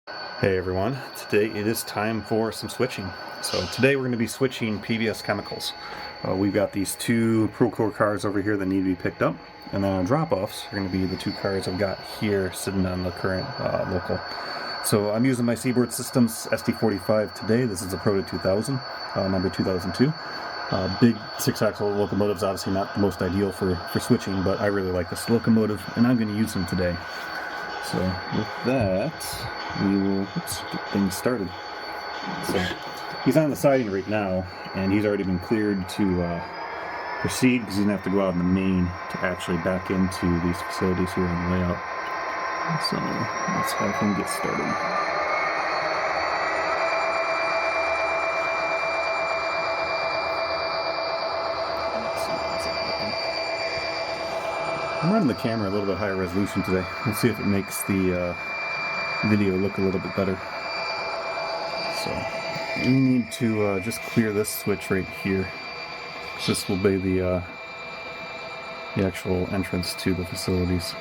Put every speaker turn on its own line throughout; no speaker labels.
Hey everyone, today it is time for some switching. So today we're going to be switching PVS chemicals. We've got these two Procore cars over here that need to be picked up, and then our drop-offs are going to be the two cars I've got here sitting on the current local. So I'm using my Seaboard Systems SD45 today. This is a Proto 2000, number 2002. Big 6-axle locomotives, obviously not the most ideal for switching, but I really like this locomotive and I'm going to use them today. So with that, we will get things started. So he's on the siding right now, and he's already been cleared to proceed because he's going to have to go out in the main to actually back into these facilities here on the way out. So let's have him get started. I'm running the camera a little bit higher resolution today. Let's see if it makes the video look a little bit better. So we need to just clear this switch right here. This will be the actual entrance to the facilities.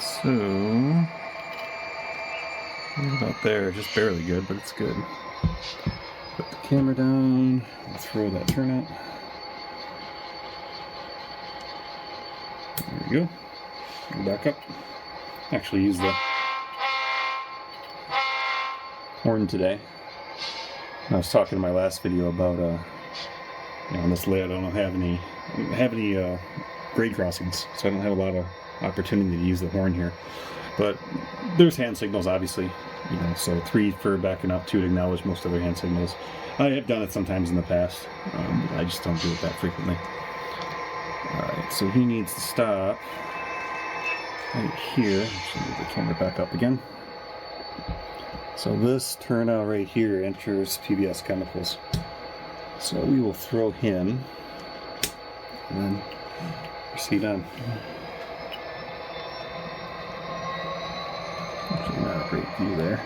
So right about there, just barely good, but it's good. Put the camera down, throw that turnout. There we go. Go back up. Actually use the horn today. I was talking in my last video about on this layout I don't have any grade crossings, so I don't have a lot of opportunity to use the horn here. But there's hand signals, obviously, so 3 for backing up, 2 to acknowledge most other hand signals. I have done it sometimes in the past, but I just don't do it that frequently. Alright, so he needs to stop right here. Actually, move the camera back up again. So this turnout right here enters PVS chemicals. So we will throw him and then proceed on. Actually, not a great view there.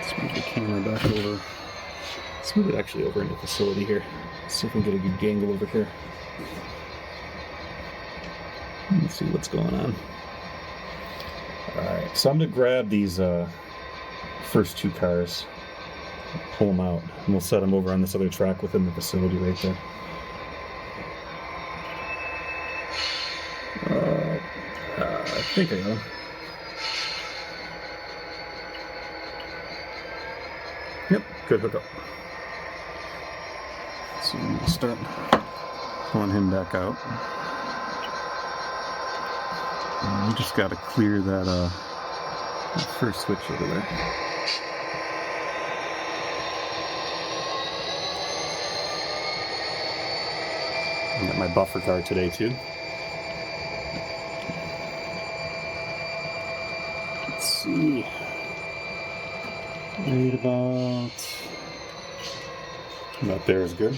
Let's move the camera back over. Let's move it actually over in the facility here. Let's see if we can get a good angle over here. Let's see what's going on. Alright, so I'm going to grab these first 2 cars, pull them out, and we'll set them over on this other track within the facility right there. I think I got them. Yep, good hookup. So we'll start pulling him back out. And we just got to clear that first switch over there. I got my buffer car today too. Let's see. Right about there is good.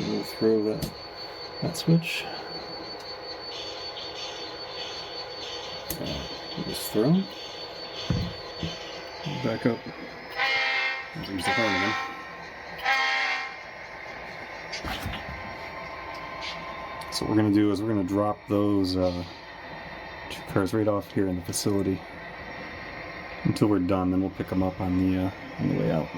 We'll throw that switch. Just throw him. Back up. Use the horn again. So what we're going to do is we're going to drop those 2 cars right off here in the facility until we're done. Then we'll pick them up on the way out.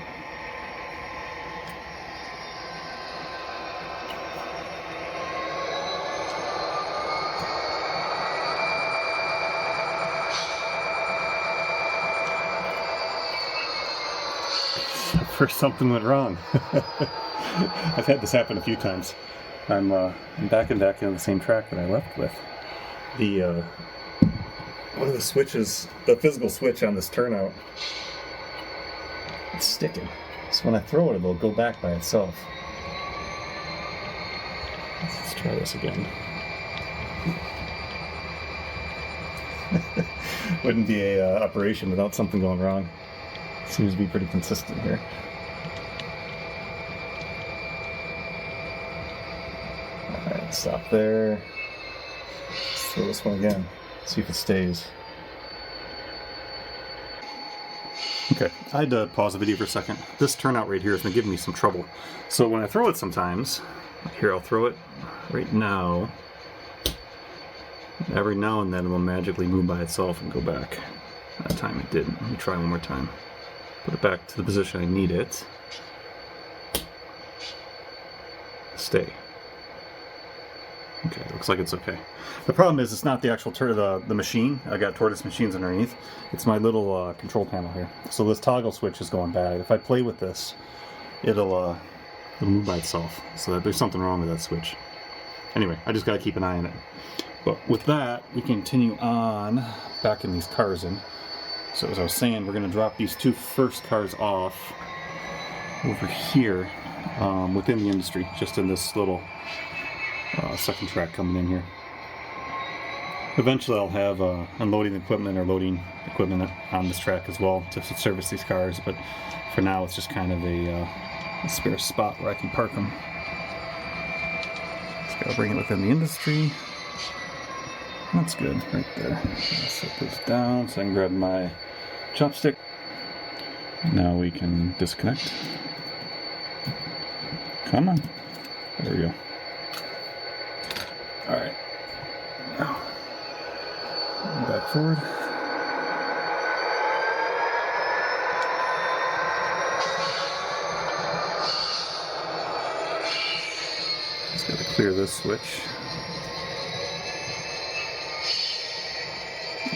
First something went wrong. I've had this happen a few times. I'm backing back into the same track that I left with. One of the switches, the physical switch on this turnout, it's sticking. So when I throw it, it'll go back by itself. Let's try this again. Wouldn't be a operation without something going wrong. Seems to be pretty consistent here. Alright, stop there. Let's throw this one again. See if it stays. Okay, I had to pause the video for a second. This turnout right here has been giving me some trouble. So when I throw it sometimes, here I'll throw it right now. Every now and then it will magically move by itself and go back. That time it didn't. Let me try one more time. Put it back to the position I need it. Stay. Okay, looks like it's okay. The problem is it's not the actual the machine. I got tortoise machines underneath. It's my little control panel here. So this toggle switch is going bad. If I play with this, it'll move by itself. So that there's something wrong with that switch. Anyway, I just gotta keep an eye on it. But with that, we continue on backing these cars in. So as I was saying, we're gonna drop these two first cars off over here within the industry, just in this little second track coming in here. Eventually I'll have unloading equipment or loading equipment on this track as well to service these cars, but for now it's just kind of a spare spot where I can park them. Just gotta bring it within the industry. That's good, right there. Set this down so I can grab my chopstick. Now we can disconnect. Come on. There we go. Alright. Now, back forward. Just got to clear this switch.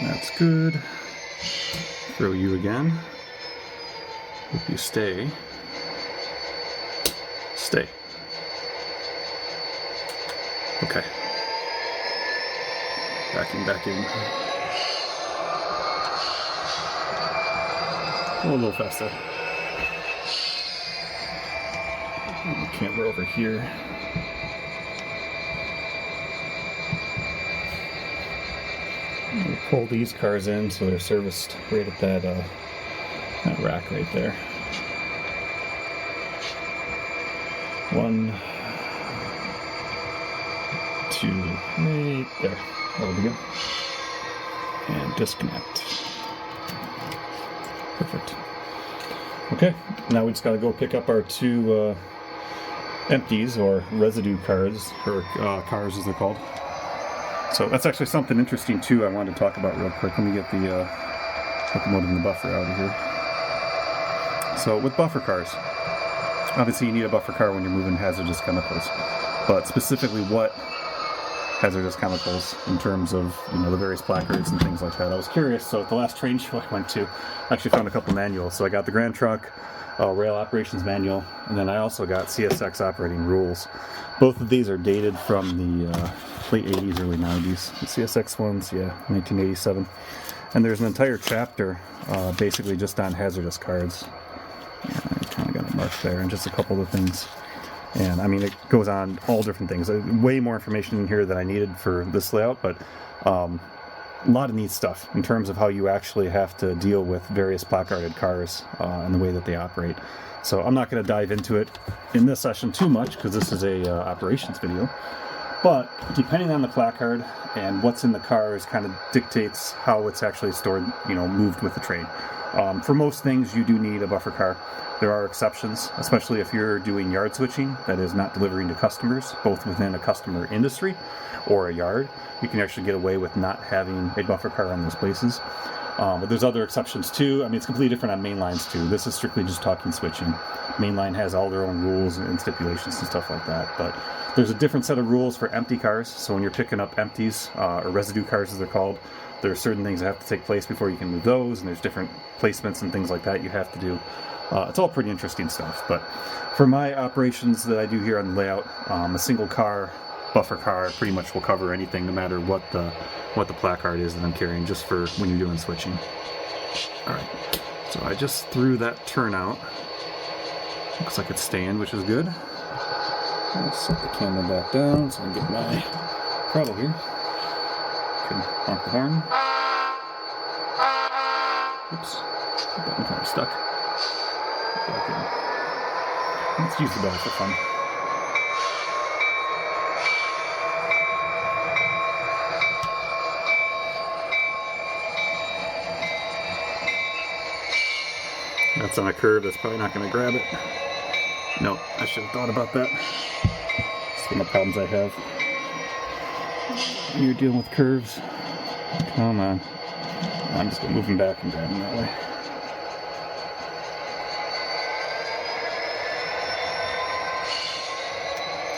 That's good. Throw you again. Hope you stay. Stay. Okay. Back in. Oh, a little faster. The camera over here. We'll pull these cars in so they're serviced right at that rack right there. 1, 2, right there. There we go. And disconnect. Perfect. Okay, now we just got to go pick up our two empties, or residue cars, or cars as they're called. So that's actually something interesting too I wanted to talk about real quick. Let me get the locomotive and the buffer out of here. So with buffer cars, obviously you need a buffer car when you're moving hazardous chemicals, but specifically what hazardous chemicals in terms of, you know, the various placards and things like that. I was curious, so at the last train show I went to, I actually found a couple manuals. So I got the Grand Truck Rail Operations Manual, and then I also got CSX Operating Rules. Both of these are dated from the late 80s, early 90s. The CSX ones, yeah, 1987. And there's an entire chapter basically just on hazardous cards. Yeah, I kind of got it marked there, and just a couple of things. And I mean, it goes on all different things. Way more information in here than I needed for this layout, but a lot of neat stuff in terms of how you actually have to deal with various placarded cars and the way that they operate. So I'm not going to dive into it in this session too much because this is a operations video. But depending on the placard and what's in the cars kind of dictates how it's actually stored, you know, moved with the train. For most things, you do need a buffer car. There are exceptions, especially if you're doing yard switching, that is not delivering to customers, both within a customer industry or a yard. You can actually get away with not having a buffer car on those places. But there's other exceptions too. I mean, it's completely different on main lines too. This is strictly just talking switching. Mainline has all their own rules and stipulations and stuff like that. But there's a different set of rules for empty cars. So when you're picking up empties, or residue cars as they're called, there are certain things that have to take place before you can move those, and there's different placements and things like that you have to do. It's all pretty interesting stuff. But for my operations that I do here on the layout, a single car, buffer car, pretty much will cover anything, no matter what the placard is that I'm carrying, just for when you're doing switching. All right, so I just threw that turnout. Looks like it's staying, which is good. I'll set the camera back down so I can get my throttle here. Can honk the horn. Oops, the button kind of stuck. Back in. Let's use the bell for fun. That's on a curve, that's probably not going to grab it. No, I should have thought about that. It's one of the problems I have. You're dealing with curves. Come on. I'm just going to move them back and grab them that way.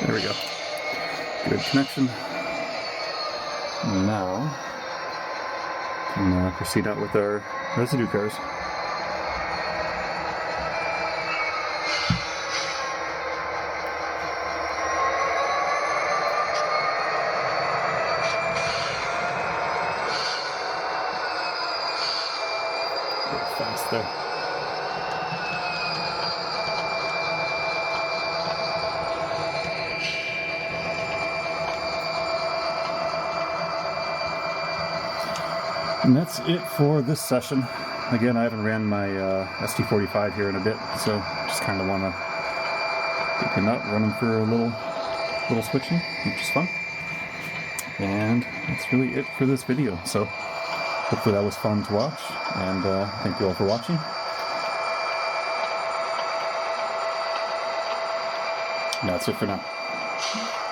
There we go. Good connection. Now, we can proceed out with our residue cars. Fast there. And that's it for this session. Again, I haven't ran my SD45 here in a bit, so just kind of want to pick him up, run him for a little switching, which is fun. And that's really it for this video. So hopefully that was fun to watch, and thank you all for watching. And that's it for now.